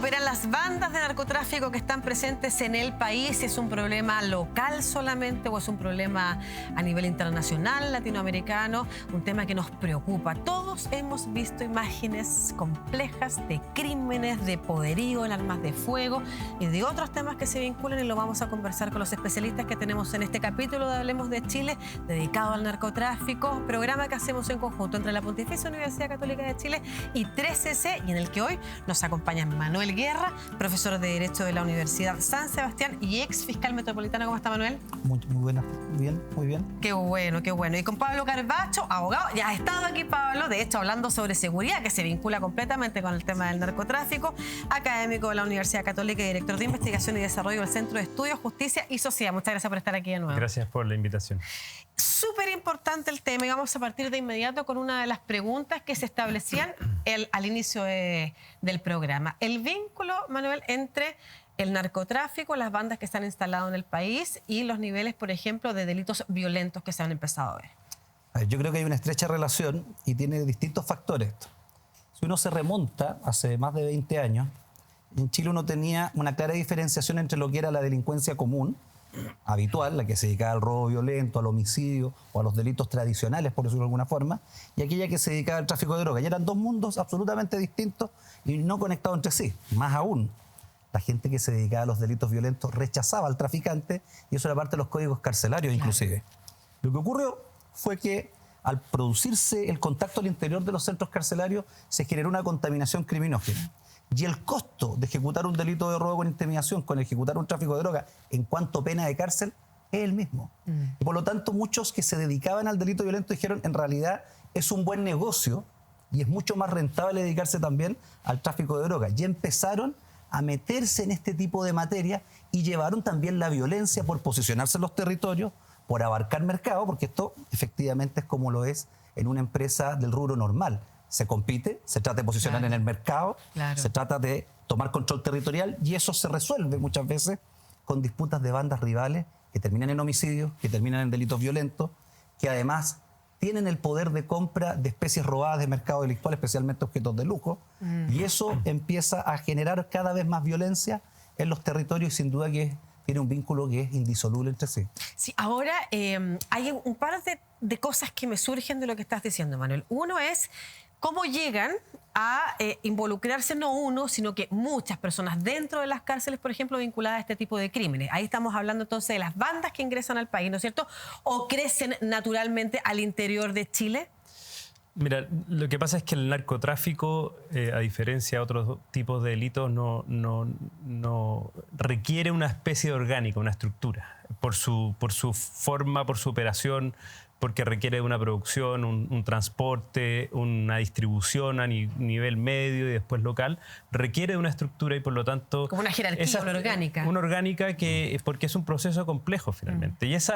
superar las bandas de narcotráfico que están presentes en el país? ¿Es un problema local solamente o es un problema a nivel internacional, latinoamericano? Un tema que nos preocupa. Todos hemos visto imágenes complejas de crímenes, de poderío en armas de fuego y de otros temas que se vinculan, y lo vamos a conversar con los especialistas que tenemos en este capítulo de Hablemos de Chile, dedicado al narcotráfico, programa que hacemos en conjunto entre la Pontificia Universidad Católica de Chile y 3CC, y en el que hoy nos acompaña Manuel Guerra, profesor de Derecho de la Universidad San Sebastián y ex fiscal metropolitano. ¿Cómo está, Manuel? Muy buena, bien, muy bien. Qué bueno, qué bueno. Y con Pablo Carbacho, abogado. Ya ha estado aquí Pablo, de hecho, hablando sobre seguridad, que se vincula completamente con el tema del narcotráfico, académico de la Universidad Católica y director de investigación y desarrollo del Centro de Estudios, Justicia y Sociedad. Muchas gracias por estar aquí de nuevo. Gracias por la invitación. Súper importante el tema, y vamos a partir de inmediato con una de las preguntas que se establecían al inicio del programa. El vínculo, Manuel, entre el narcotráfico, las bandas que están instaladas en el país y los niveles, por ejemplo, de delitos violentos que se han empezado a ver. Yo creo que hay una estrecha relación y tiene distintos factores. Si uno se remonta hace más de 20 años, en Chile uno tenía una clara diferenciación entre lo que era la delincuencia común, habitual, la que se dedicaba al robo violento, al homicidio o a los delitos tradicionales, por decirlo de alguna forma, y aquella que se dedicaba al tráfico de drogas. Y eran dos mundos absolutamente distintos y no conectados entre sí. Más aún, la gente que se dedicaba a los delitos violentos rechazaba al traficante, y eso era parte de los códigos carcelarios, claro. Inclusive. Lo que ocurrió fue que al producirse el contacto al interior de los centros carcelarios se generó una contaminación criminógena. Y el costo de ejecutar un delito de robo con intimidación, con ejecutar un tráfico de droga, en cuanto pena de cárcel, es el mismo. Y por lo tanto, muchos que se dedicaban al delito violento dijeron, en realidad es un buen negocio y es mucho más rentable dedicarse también al tráfico de droga. Y empezaron a meterse en este tipo de materia y llevaron también la violencia por posicionarse en los territorios, por abarcar mercado, porque esto efectivamente es como lo es en una empresa del rubro normal. Se compite, se trata de posicionar en el mercado, se trata de tomar control territorial, y eso se resuelve muchas veces con disputas de bandas rivales que terminan en homicidios, que terminan en delitos violentos, que además tienen el poder de compra de especies robadas de mercado delictual, especialmente objetos de lujo, y eso empieza a generar cada vez más violencia en los territorios, y sin duda que tiene un vínculo que es indisoluble entre sí. Sí, ahora hay un par de cosas que me surgen de lo que estás diciendo, Manuel. Uno es cómo llegan a involucrarse no uno, sino que muchas personas dentro de las cárceles, por ejemplo, vinculadas a este tipo de crímenes. Ahí estamos hablando entonces de las bandas que ingresan al país, ¿no es cierto? ¿O crecen naturalmente al interior de Chile? Mira, lo que pasa es que el narcotráfico, a diferencia de otros tipos de delitos, no requiere una especie de orgánica, una estructura, por su forma, por su operación, porque requiere de una producción, un transporte, una distribución a nivel medio y después local. Requiere de una estructura y por lo tanto... Como una jerarquía, una orgánica. Una orgánica porque es un proceso complejo finalmente. Y ese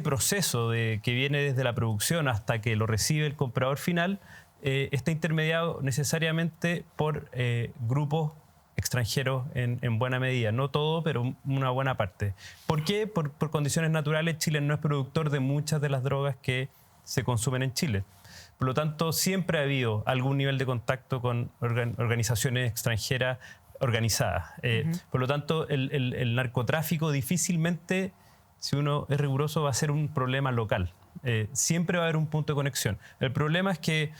proceso que viene desde la producción hasta que lo recibe el comprador final está intermediado necesariamente por grupos extranjeros en buena medida. No todo, pero una buena parte. ¿Por qué? Por condiciones naturales, Chile no es productor de muchas de las drogas que se consumen en Chile. Por lo tanto, siempre ha habido algún nivel de contacto con organizaciones extranjeras organizadas. Por lo tanto, el narcotráfico difícilmente, si uno es riguroso, va a ser un problema local. Siempre va a haber un punto de conexión. El problema es que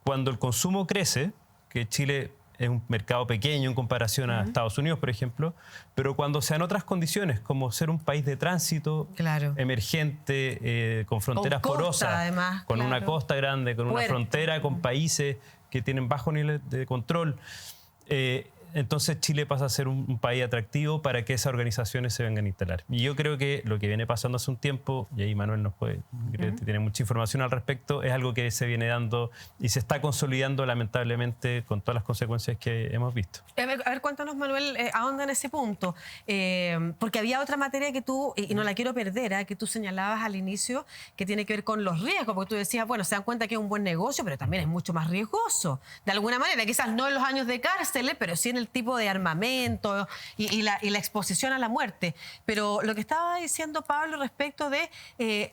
cuando el consumo crece, que Chile es un mercado pequeño en comparación a Estados Unidos, por ejemplo, pero cuando sean otras condiciones, como ser un país de tránsito emergente, con fronteras porosas, además, con una costa grande, con una frontera con países que tienen bajo nivel de control, entonces Chile pasa a ser un país atractivo para que esas organizaciones se vengan a instalar. Y yo creo que lo que viene pasando hace un tiempo, y ahí Manuel nos tiene mucha información al respecto, es algo que se viene dando y se está consolidando lamentablemente con todas las consecuencias que hemos visto. A ver, cuéntanos, Manuel, ahonda en ese punto. Porque había otra materia que tú, y no la quiero perder, que tú señalabas al inicio, que tiene que ver con los riesgos, porque tú decías, bueno, se dan cuenta que es un buen negocio, pero también es mucho más riesgoso. De alguna manera, quizás no en los años de cárcel, pero sí en el el tipo de armamento y la exposición a la muerte. Pero lo que estaba diciendo Pablo respecto de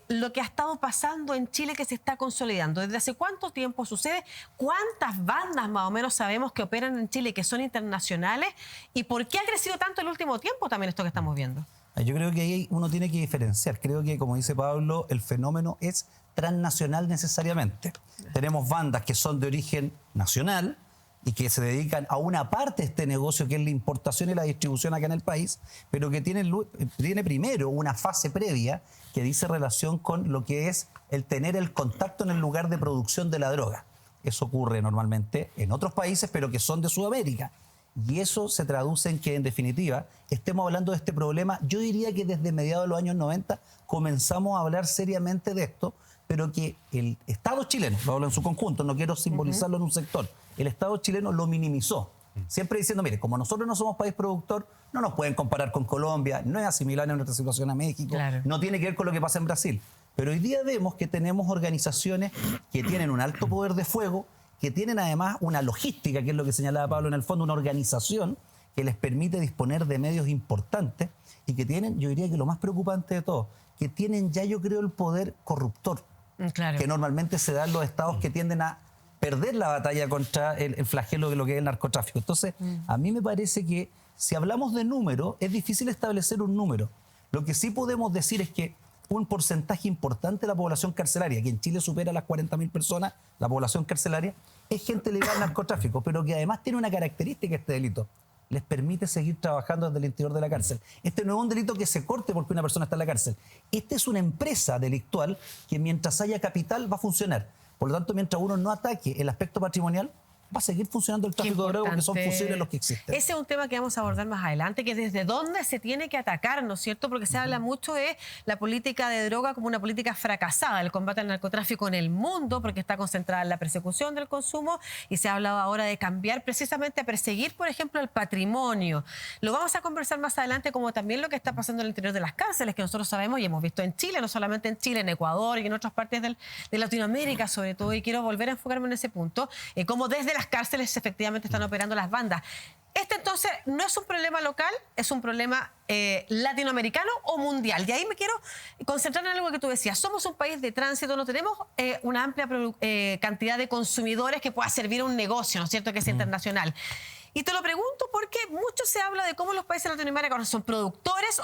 lo que ha estado pasando en Chile, que se está consolidando, ¿desde hace cuánto tiempo sucede? ¿Cuántas bandas más o menos sabemos que operan en Chile, que son internacionales? ¿Y por qué ha crecido tanto el último tiempo también esto que estamos viendo? Yo creo que ahí uno tiene que diferenciar. Creo que, como dice Pablo, el fenómeno es transnacional necesariamente. Tenemos bandas que son de origen nacional y que se dedican a una parte de este negocio, que es la importación y la distribución acá en el país, pero que tiene primero una fase previa que dice relación con lo que es el tener el contacto en el lugar de producción de la droga. Eso ocurre normalmente en otros países, pero que son de Sudamérica. Y eso se traduce en que, en definitiva, estemos hablando de este problema. Yo diría que desde mediados de los años 90 comenzamos a hablar seriamente de esto, pero que el Estado chileno, lo hablo en su conjunto, no quiero simbolizarlo en un sector, el Estado chileno lo minimizó. Siempre diciendo, mire, como nosotros no somos país productor, no nos pueden comparar con Colombia, no es asimilar en nuestra situación a México, claro, no tiene que ver con lo que pasa en Brasil. Pero hoy día vemos que tenemos organizaciones que tienen un alto poder de fuego, que tienen además una logística, que es lo que señalaba Pablo en el fondo, una organización que les permite disponer de medios importantes y que tienen, yo diría que lo más preocupante de todo, que tienen ya, yo creo, el poder corruptor, claro, que normalmente se da en los estados que tienden a perder la batalla contra el flagelo de lo que es el narcotráfico. Entonces, a mí me parece que si hablamos de números, es difícil establecer un número. Lo que sí podemos decir es que un porcentaje importante de la población carcelaria, que en Chile supera las 40.000 personas, la población carcelaria, es gente ligada al narcotráfico, pero que además tiene una característica este delito. Les permite seguir trabajando desde el interior de la cárcel. Este no es un delito que se corte porque una persona está en la cárcel. Esta es una empresa delictual que mientras haya capital va a funcionar. Por lo tanto, mientras uno no ataque el aspecto patrimonial, va a seguir funcionando el tráfico de drogas, porque son fusiles los que existen. Ese es un tema que vamos a abordar más adelante, que desde dónde se tiene que atacar, ¿no es cierto? Porque se habla mucho de la política de droga como una política fracasada, el combate al narcotráfico en el mundo, porque está concentrada en la persecución del consumo, y se ha hablado ahora de cambiar precisamente a perseguir, por ejemplo, el patrimonio. Lo vamos a conversar más adelante, como también lo que está pasando en el interior de las cárceles, que nosotros sabemos y hemos visto en Chile, no solamente en Chile, en Ecuador y en otras partes de Latinoamérica sobre todo, y quiero volver a enfocarme en ese punto, cómo desde las cárceles efectivamente están operando las bandas. Este entonces no es un problema local, es un problema latinoamericano o mundial. Y ahí me quiero concentrar en algo que tú decías. Somos un país de tránsito, no tenemos una amplia cantidad de consumidores que pueda servir a un negocio, ¿no es cierto?, que es internacional. Y te lo pregunto porque mucho se habla de cómo los países latinoamericanos son productores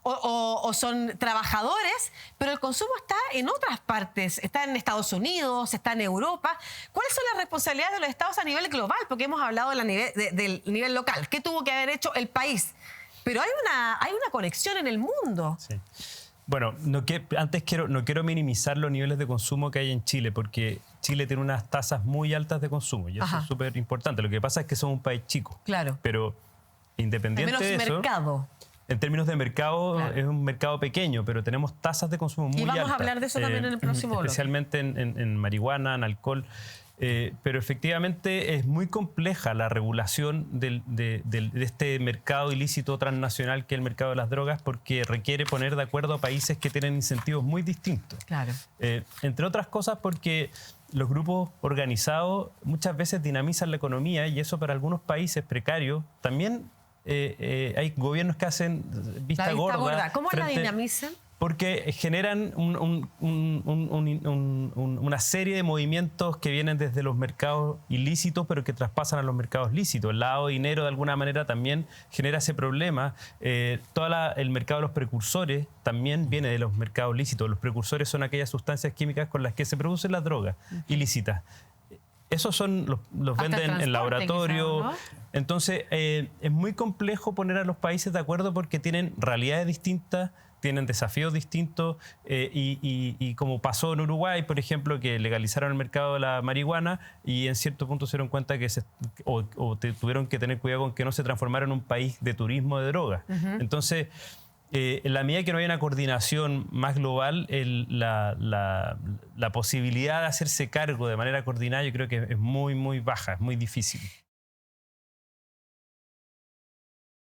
o son trabajadores, pero el consumo está en otras partes. Está en Estados Unidos, está en Europa. ¿Cuáles son las responsabilidades de los estados a nivel global? Porque hemos hablado del nivel local. ¿Qué tuvo que haber hecho el país? Pero hay una conexión en el mundo. Sí. Bueno, no quiero minimizar los niveles de consumo que hay en Chile, porque Chile tiene unas tasas muy altas de consumo y eso es súper importante. Lo que pasa es que somos un país chico. Claro. Pero independiente de eso... mercado. En términos de mercado, claro, es un mercado pequeño, pero tenemos tasas de consumo muy altas. Y vamos a hablar de eso también en el próximo bloque. Especialmente en marihuana, en alcohol. Pero efectivamente es muy compleja la regulación de este mercado ilícito transnacional que es el mercado de las drogas, porque requiere poner de acuerdo a países que tienen incentivos muy distintos. Claro. Entre otras cosas porque los grupos organizados muchas veces dinamizan la economía y eso para algunos países precarios también hay gobiernos que hacen vista gorda. ¿Cómo la dinamizan? Porque generan una serie de movimientos que vienen desde los mercados ilícitos, pero que traspasan a los mercados lícitos. El lavado de dinero, de alguna manera, también genera ese problema. Todo el mercado de los precursores también viene de los mercados lícitos. Los precursores son aquellas sustancias químicas con las que se producen las drogas ilícitas. Esos son los venden en laboratorio. Quizás, ¿no? Entonces, es muy complejo poner a los países de acuerdo porque tienen realidades distintas, tienen desafíos distintos y como pasó en Uruguay, por ejemplo, que legalizaron el mercado de la marihuana y en cierto punto se dieron cuenta que tuvieron que tener cuidado con que no se transformara en un país de turismo de drogas. Entonces, en la medida que no hay una coordinación más global, la posibilidad de hacerse cargo de manera coordinada yo creo que es muy, muy baja, es muy difícil.